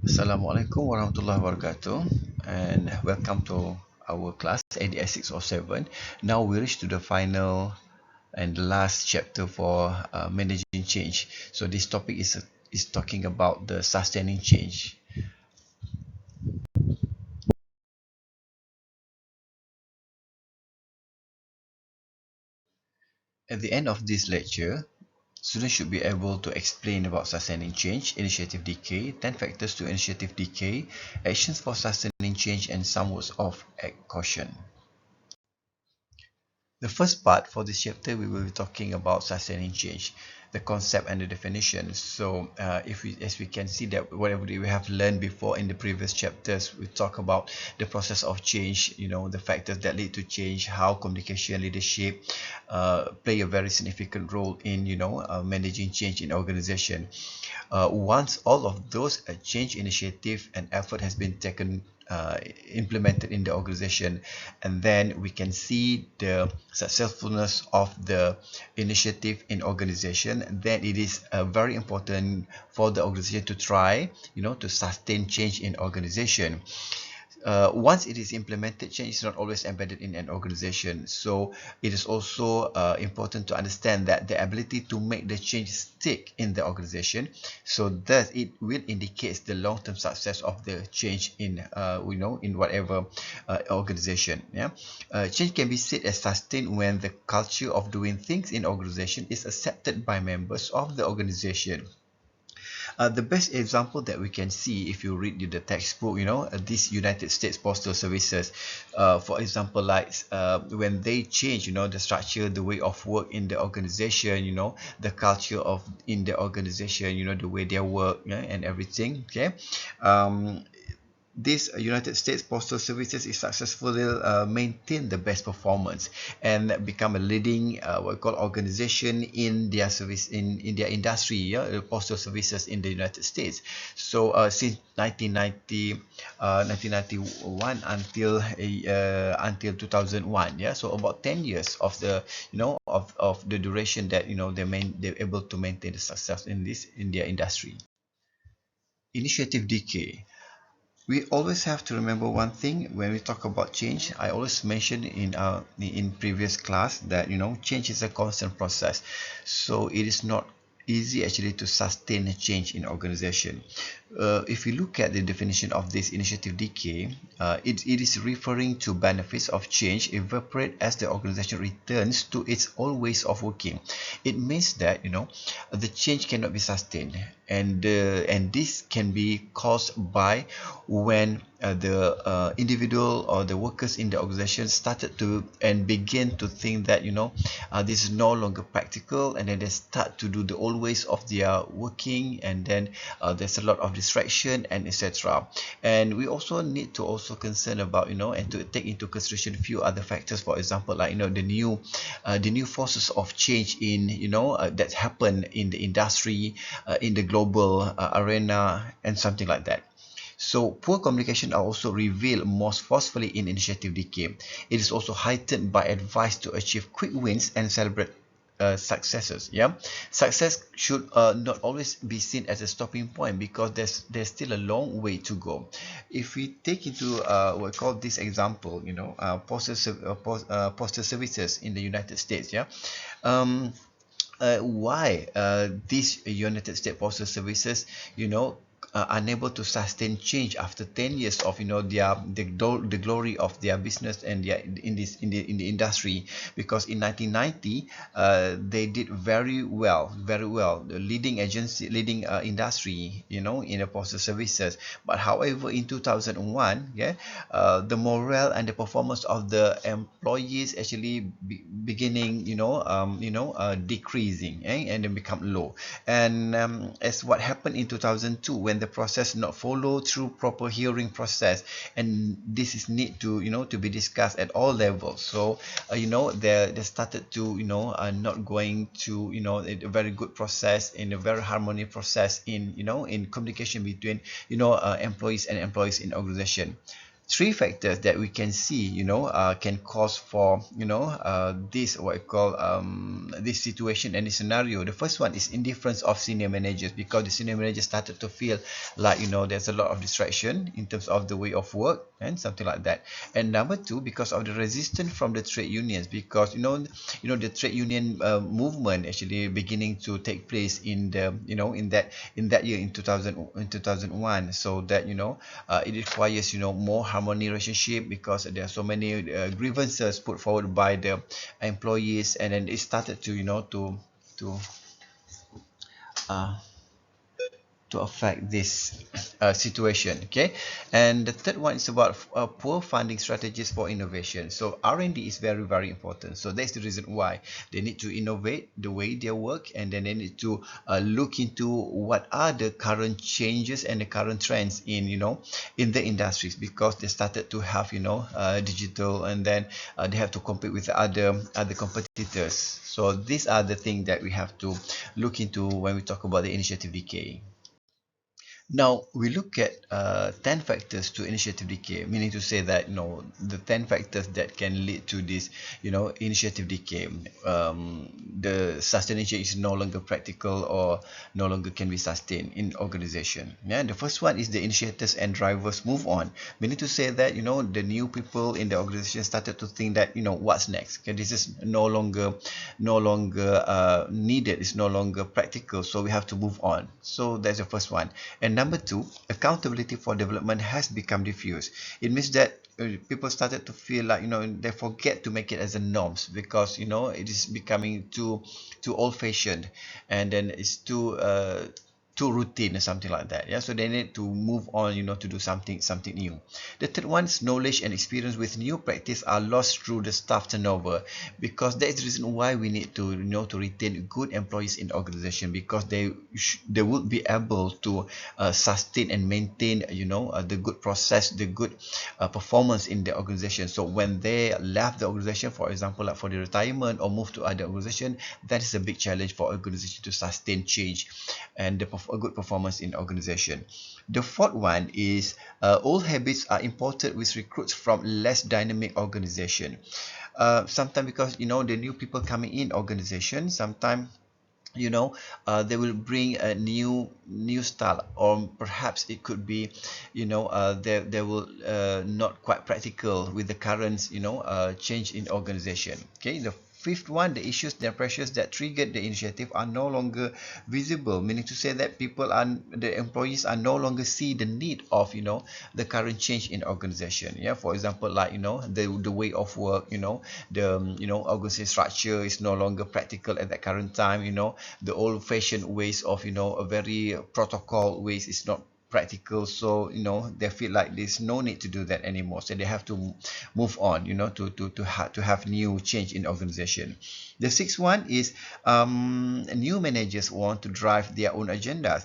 Assalamualaikum warahmatullahi wabarakatuh, and welcome to our class ADS 607. Now we reach to the final and the last chapter for managing change. So this topic is talking about the sustaining change. At the end of this lecture, students should be able to explain about sustaining change, initiative decay, 10 factors to initiative decay, actions for sustaining change, and some words of caution. The first part for this chapter, we will be talking about sustaining change, the concept and the definition. So, as we can see that whatever we have learned before in the previous chapters, we talk about the process of change. The factors that lead to change, how communication, leadership play a very significant role in managing change in organization. Once all of those change initiative and effort has been taken implemented in the organization, and then we can see the successfulness of the initiative in organization, then it is very important for the organization to try to sustain change in organization. Once it is implemented, change is not always embedded in an organization. So it is also important to understand that the ability to make the change stick in the organization. So thus it will indicate the long-term success of the change in in whatever organization. Change can be said as sustained when the culture of doing things in organization is accepted by members of the organization. The best example that we can see if you read the textbook, this United States Postal Services, for example, like when they change, the structure, the way of work in the organization, the culture of in the organization, the way they work, and everything. Okay. This United States Postal Services is successfully maintain the best performance and become a leading what we call organization in their service in their industry, postal services in the United States. So since 1991 until 2001, so about 10 years of the of the duration that they're able to maintain the success in their industry. Initiative decay. We always have to remember one thing when we talk about change. I always mention in previous class that change is a constant process, so it is not easy actually to sustain a change in organization. If you look at the definition of this initiative decay, it is referring to benefits of change evaporate as the organization returns to its old ways of working. It means that the change cannot be sustained, and this can be caused by when the individual or the workers in the organization started to and begin to think that this is no longer practical, and then they start to do the old ways of their working, and then there's a lot of distraction and etc. And we also need to also concern about and to take into consideration a few other factors. For example, like the new forces of change in that happen in the industry, in the global arena, and something like that. So poor communication are also revealed most forcefully in initiative decay. It is also heightened by advice to achieve quick wins and celebrate successes. Success should not always be seen as a stopping point, because there's still a long way to go. If we take into what we call this example, postal services in the United States. Why these United States Postal Services, unable to sustain change after 10 years of the glory of their business and their in the industry? Because in 1990 they did very well, the leading agency, leading industry in the postal services. But however, in 2001, the morale and the performance of the employees actually beginning decreasing, and then become low. And as what happened in 2002, when the process not follow through proper hearing process, and this is need to to be discussed at all levels. So they started to not going to a very good process, in a very harmonious process in in communication between employees and employees in organization. three factors that we can see, can cause for, this what I call this situation and this scenario. The first one is indifference of senior managers, because the senior managers started to feel like, there's a lot of distraction in terms of the way of work and something like that. And number two, because of the resistance from the trade unions, because the trade union movement actually beginning to take place in the in that year, in 2001. So that it requires more harmony relationship, because there are so many grievances put forward by the employees, and then it started to to uh, to affect this situation. Okay, and the third one is about poor funding strategies for innovation. So R&D is very, very important. So that's the reason why they need to innovate the way they work, and then they need to look into what are the current changes and the current trends in in the industries, because they started to have digital, and then they have to compete with other competitors. So these are the things that we have to look into when we talk about the initiative decay. Now we look at 10 factors to initiative decay, meaning to say that the 10 factors that can lead to this initiative decay. The sustaining change is no longer practical, or no longer can be sustained in organization. Yeah, the first one is the initiators and drivers move on, meaning to say that the new people in the organization started to think that what's next. Okay, this is no longer needed. It's no longer practical, so we have to move on. So that's the first one. And number two, accountability for development has become diffuse. It means that people started to feel like they forget to make it as a norms, because it is becoming too old fashioned, and then it's too routine or something like that. Yeah, so they need to move on, to do something new. The third one is knowledge and experience with new practice are lost through the staff turnover, because that is the reason why we need to to retain good employees in the organization, because they would be able to sustain and maintain the good process, the good performance in the organization. So when they left the organization, for example, like for the retirement or move to other organization, that is a big challenge for organization to sustain change and a good performance in organization. The fourth one is old habits are imported with recruits from less dynamic organization. Sometimes, because the new people coming in organization, sometimes they will bring a new style, or perhaps it could be they will not quite practical with the current change in organization. Okay, the fifth one, the issues and pressures that triggered the initiative are no longer visible, meaning to say that the employees are no longer see the need of the current change in organization. Yeah, for example, like the way of work, the organization structure is no longer practical at that current time. The old fashioned ways of a very protocol ways is not practical, so they feel like there's no need to do that anymore, so they have to move on, to have new change in organization. The sixth one is new managers want to drive their own agendas.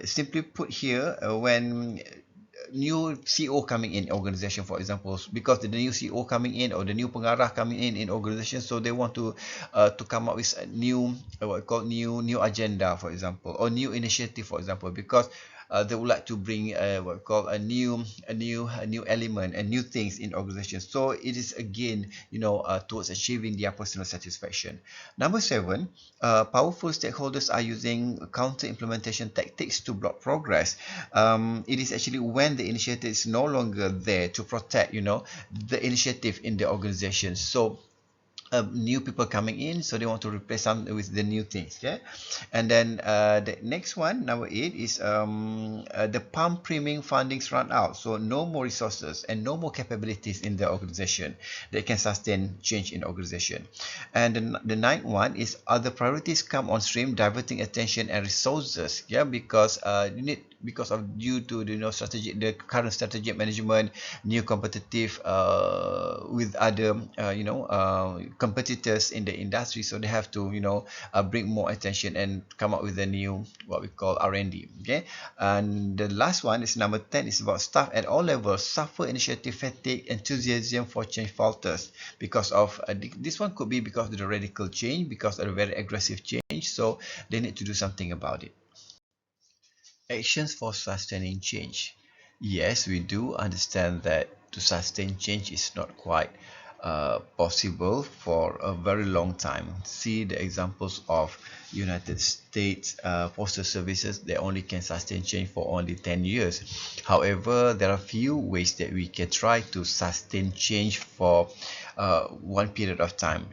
Simply put here, when new CEO coming in organization, for example, because the new CEO coming in, or the new pengarah coming in organization, so they want to come up with a new what I call new agenda, for example, or new initiative, for example, because they would like to bring what we call a new element and new things in organization. So it is again towards achieving their personal satisfaction. Number seven, powerful stakeholders are using counter implementation tactics to block progress. It is actually when the initiative is no longer there to protect the initiative in the organization. So new people coming in, so they want to replace some with the new things. Okay, and then the next one, number eight, is the pump priming fundings run out, so no more resources and no more capabilities in the organization that can sustain change in organization. And the ninth one is other priorities come on stream, diverting attention and resources. Yeah, because you need, because of due to the current strategic management, new competitive with other competitors in the industry, so they have to bring more attention and come up with a new what we call R&D. Okay, and the last one is number 10, is about staff at all levels suffer initiative fatigue, enthusiasm for change falters, because of this one could be because of the radical change, because of the very aggressive change, so they need to do something about it. Actions for sustaining change. Yes, we do understand that to sustain change is not quite possible for a very long time. See the examples of United States postal services; they only can sustain change for only 10 years. However, there are few ways that we can try to sustain change for one period of time.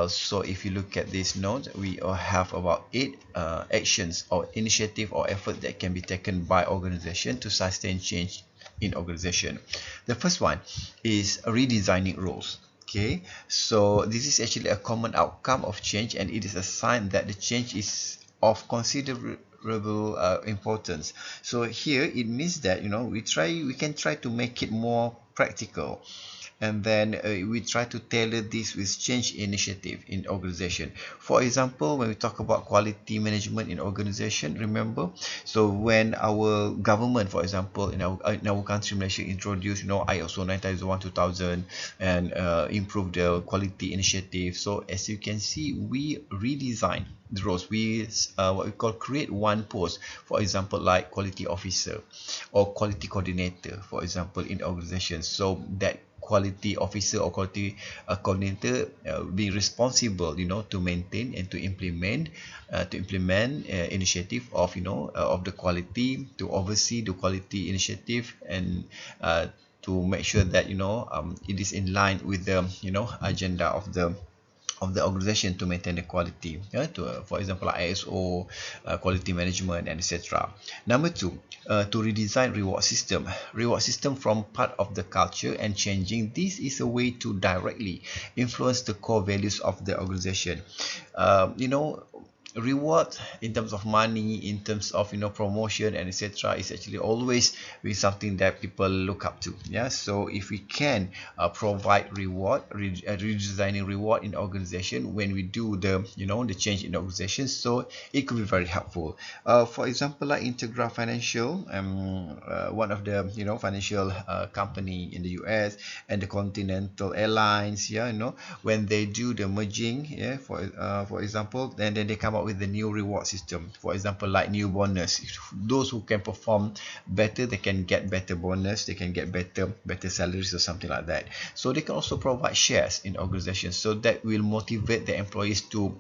So if you look at this note, we have about eight actions or initiative or effort that can be taken by organization to sustain change in organization. The first one is redesigning roles. Okay, so this is actually a common outcome of change, and it is a sign that the change is of considerable importance. So here it means that we can try to make it more practical, and then we try to tailor this with change initiative in organization. For example, when we talk about quality management in organization, remember, so when our government, for example, in our country, Malaysia, introduced ISO 9001 2000 and improve the quality initiative. So as you can see, we redesign the roles. We what we call create one post, for example, like quality officer or quality coordinator, for example, in organizations. So that quality officer or quality coordinator be responsible, to maintain and to implement initiative of of the quality, to oversee the quality initiative, and to make sure that it is in line with the agenda of the organization to maintain the quality, for example, like ISO, quality management, and etc. Number two, to redesign reward system from part of the culture and changing. This is a way to directly influence the core values of the organization. Reward in terms of money, in terms of promotion and etc., is actually always be something that people look up to. Yeah, so if we can provide redesigning reward in organization when we do the change in the organization, so it could be very helpful. For example, like Integra Financial, one of the financial company in the US, and the Continental Airlines, yeah, when they do the merging, yeah, for example, then they come up with the new reward system. For example, like new bonus. Those who can perform better, they can get better bonus, they can get better salaries or something like that. So they can also provide shares in organizations, so that will motivate the employees to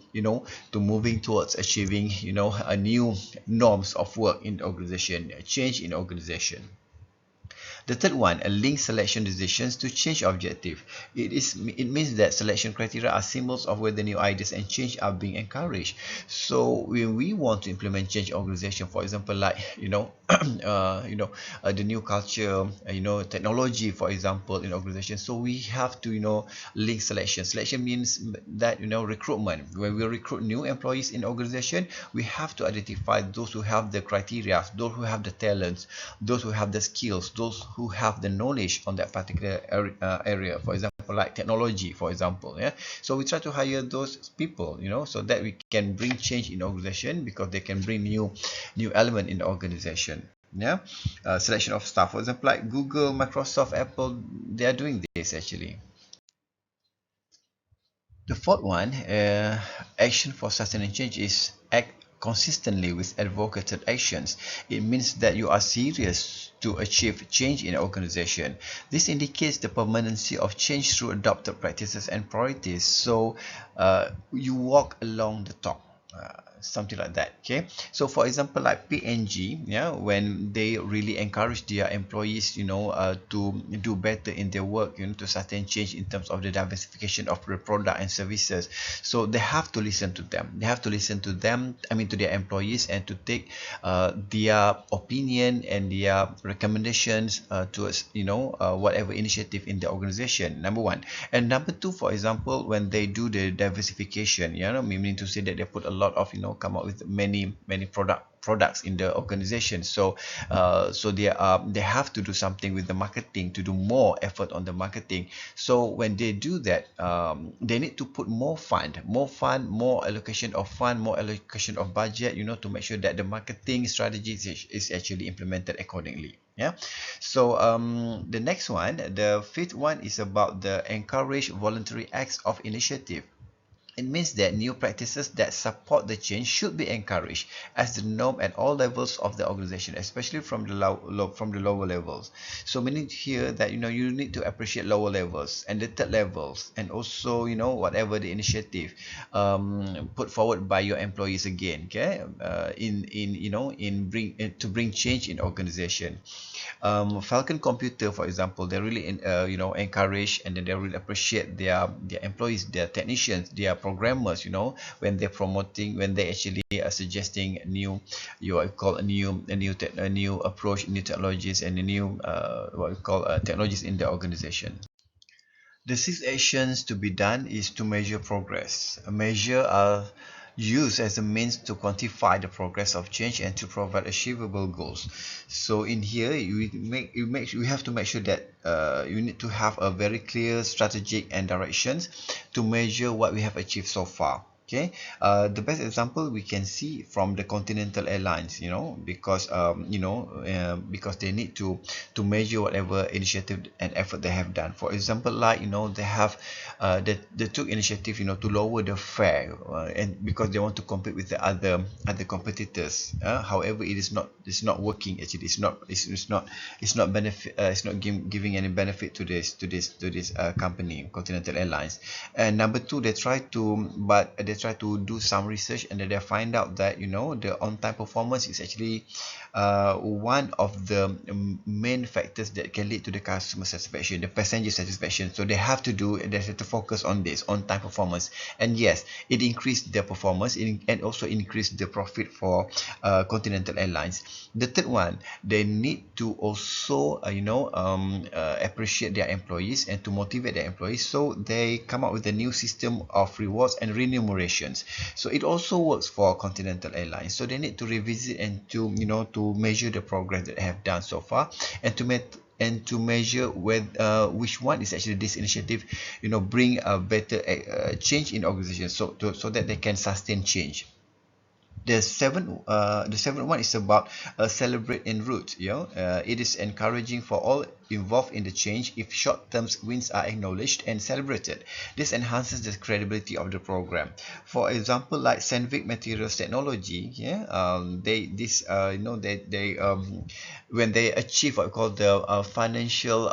moving towards achieving a new norms of work in the organization, a change in organization. The third one, a link selection decisions to change objective. It means that selection criteria are symbols of whether new ideas and change are being encouraged. So when we want to implement change organization, for example, like the new culture, technology, for example, in organization, so we have to link selection. Selection means that recruitment. When we recruit new employees in organization, we have to identify those who have the criteria, those who have the talents, those who have the skills, those who have the knowledge on that particular area. For example, like technology, for example. Yeah, so we try to hire those people, so that we can bring change in organization, because they can bring new element in the organization. Yeah, selection of staff, for example, like Google, Microsoft, Apple, they are doing this actually. The fourth one, action for sustaining change, is act consistently with advocated actions. It means that you are serious to achieve change in an organization. This indicates the permanency of change through adopted practices and priorities. So you walk along the talk. Something like that. Okay, so for example, like PNG, yeah, when they really encourage their employees to do better in their work, to sustain change in terms of the diversification of the product and services, so they have to listen to them. I mean, to their employees, and to take their opinion and their recommendations towards whatever initiative in the organization. Number one. And number two, for example, when they do the diversification, meaning to say that they put a lot of come up with many products in the organization. So they have to do something with the marketing, to do more effort on the marketing. So when they do that, they need to put more allocation of fund, more allocation of budget, to make sure that the marketing strategy is actually implemented accordingly. Yeah. So the next one, the fifth one, is about the encourage voluntary acts of initiative. It means that new practices that support the change should be encouraged as the norm at all levels of the organization, especially from the from the lower levels. So meaning here that you need to appreciate lower levels and the third levels, and also whatever the initiative put forward by your employees again. Okay, in to bring change in organization. Falcon Computer, for example, they really encourage, and then they really appreciate their employees, their technicians, their programmers, when they're promoting, when they actually are suggesting new, you call a new approach, new technologies, and a new what we call technologies in the organization. The six actions to be done is to measure progress. A measure are used as a means to quantify the progress of change and to provide achievable goals. So in here, we have to make sure that you need to have a very clear strategic and directions to measure what we have achieved so far. Okay, the best example we can see from the Continental Airlines, because they need to measure whatever initiative and effort they have done. For example, like they have they took initiative to lower the fare, and because they want to compete with the other competitors. However, it's not working actually. It's not benefit, it's not giving any benefit to this company, Continental Airlines. And number two, they try to do some research, and then they find out that the on-time performance is actually one of the main factors that can lead to the customer satisfaction, the passenger satisfaction. So they have to focus on this on-time performance. And yes, it increased their performance and also increased the profit for Continental Airlines. The third one, they need to also appreciate their employees and to motivate their employees, so they come up with a new system of rewards and remunerations. So it also works for Continental Airlines. So they need to revisit and to measure the progress that they have done so far, and to measure which one is actually this initiative bring a better change in organization, so that they can sustain change. The seventh one is about celebrate en route. It is encouraging for all involved in the change if short-term wins are acknowledged and celebrated. This enhances the credibility of the program. For example, like Sandvik Materials Technology, when they achieve what we call the financial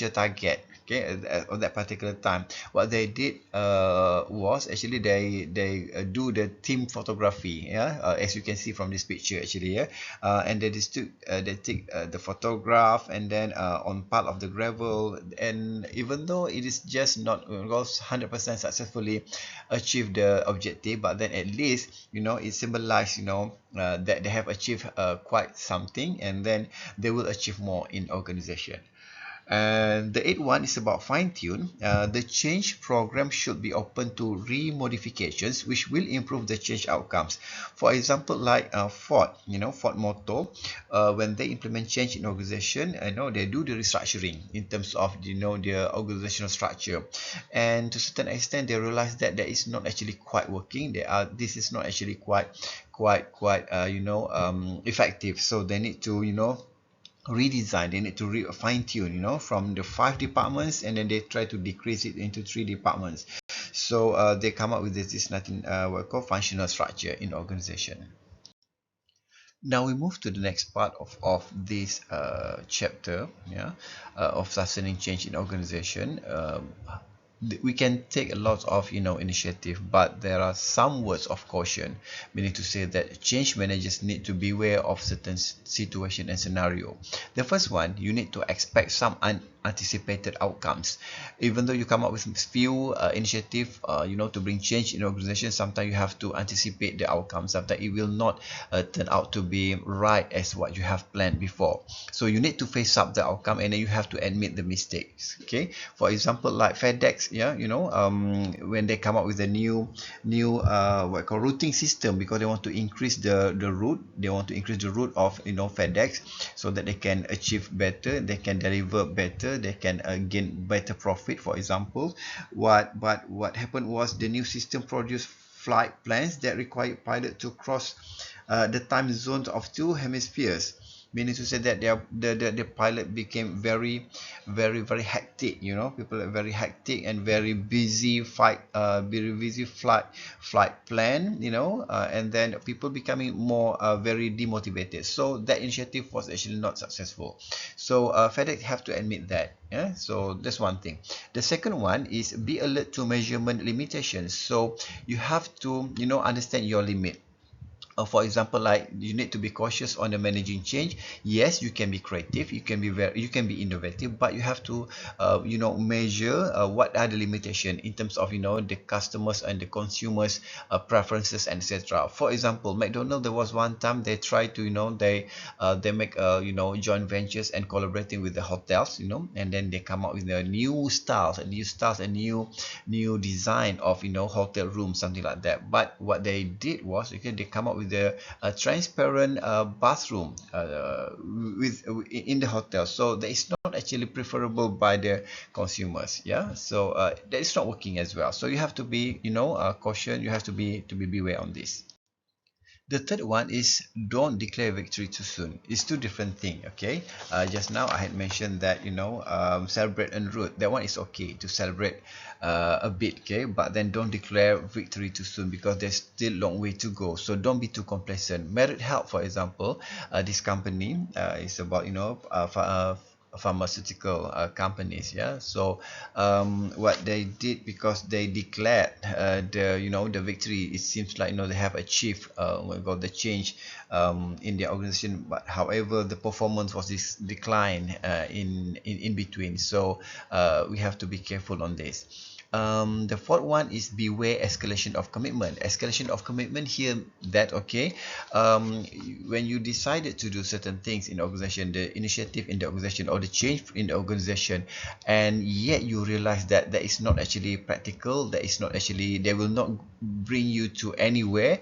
target. Okay, at that particular time, what they did was actually they do the team photography, as you can see from this picture actually, and they take the photograph, and then on part of the gravel, and even though it is just not 100% successfully achieve the objective, but then at least it symbolizes that they have achieved quite something, and then they will achieve more in organization. And the eighth one is about fine-tune. The change program should be open to remodifications, which will improve the change outcomes. For example, like Ford, Ford Motor, when they implement change in organization, they do the restructuring in terms of their organizational structure, and to a certain extent, they realize that that is not actually quite working. This is not actually quite effective. So they need to redesign, they need to fine tune from the 5 departments, and then they try to decrease it into 3 departments. So they come up with this nothing what we call functional structure in organization. Now we move to the next part of this chapter, of sustaining change in organization. We can take a lot of initiative, but there are some words of caution, meaning to say that change managers need to beware of certain situation and scenario. The first one, you need to expect some unanticipated outcomes. Even though you come up with few initiative to bring change in organization, sometimes you have to anticipate the outcomes. Sometimes it will not turn out to be right as what you have planned before. So you need to face up the outcome, and then you have to admit the mistakes. Okay, for example, like FedEx, when they come up with a new what call routing system, because they want to increase the route, they want to increase the route of FedEx, so that they can achieve better, they can deliver better, they can gain better profit. For example, what happened was the new system produced flight plans that required pilot to cross the time zones of two hemispheres. meaning to say that the pilot became very hectic. People are very hectic and very busy flight plan, and then people becoming more very demotivated. So that initiative was actually not successful. So FedEx have to admit that. Yeah, so that's one thing. The second one is be alert to measurement limitations. So you have to understand your limit. For example, like you need to be cautious on the managing change. Yes, you can be creative, you can be innovative, but you have to measure what are the limitation in terms of the customers and the consumers preferences, etc. For example, McDonald's, there was one time they tried to they make joint ventures and collaborating with the hotels, and then they come up with a new design of hotel room, something like that. But what they did was, okay, they come up with a transparent bathroom in the hotel, so that is not actually preferable by the consumers. Yeah, so that is not working as well. So you have to be caution, you have to be beware on this. The third one is don't declare victory too soon. It's two different things. Okay, just now I had mentioned that celebrate en route. That one is okay to celebrate a bit, okay, but then don't declare victory too soon, because there's still long way to go. So don't be too complacent. Merit Health, for example, this company is about pharmaceutical companies. Yeah, so what they did, because they declared the victory, it seems like they have achieved what we call the change in their organization, but however the performance was decline in between. So we have to be careful on this. The fourth one is beware escalation of commitment. Escalation of commitment here, that okay, when you decided to do certain things in the organization, the initiative in the organization or the change in the organization, and yet you realize that that is not actually practical, that is not actually, they will not bring you to anywhere,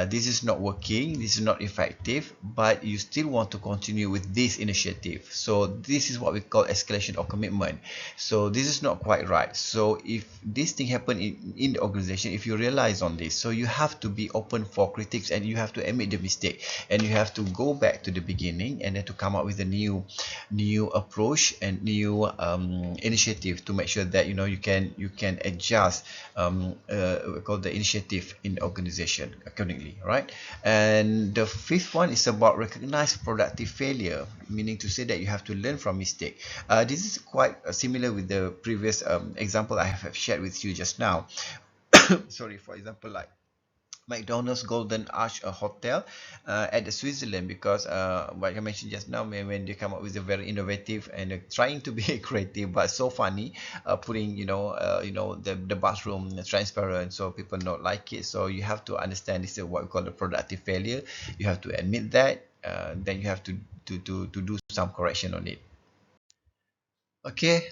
this is not working, this is not effective, but you still want to continue with this initiative. So this is what we call escalation of commitment. So this is not quite right. So if this thing happen in the organization, if you realize on this, so you have to be open for critics, and you have to admit the mistake, and you have to go back to the beginning, and then to come up with a new approach and new initiative, to make sure that you can adjust we call the initiative in the organization accordingly, right? And the fifth one is about recognize productive failure, meaning to say that you have to learn from mistake. This is quite similar with the previous example I have shared with you just now. Sorry, for example, like McDonald's Golden Arch Hotel at the Switzerland, because like I mentioned just now, when they come up with a very innovative and trying to be creative but so funny, putting the bathroom transparent, so people not like it. So you have to understand, this is what we call the productive failure. You have to admit that, then you have to do some correction on it. Okay,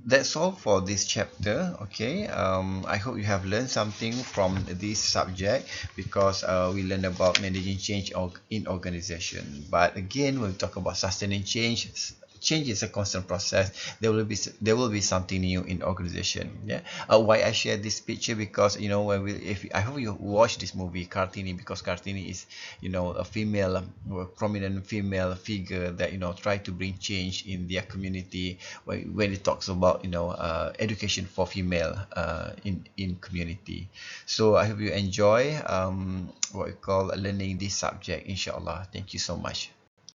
that's all for this chapter. Okay, I hope you have learned something from this subject, because we learned about managing change in organization. But again, when we talk about sustaining change, change is a constant process. There will be something new in organization. Yeah. Why I share this picture, because when if I hope you watch this movie Kartini, because Kartini is a female, prominent female figure that try to bring change in their community, when it talks about education for female in community. So I hope you enjoy what we call learning this subject, inshallah. Thank you so much.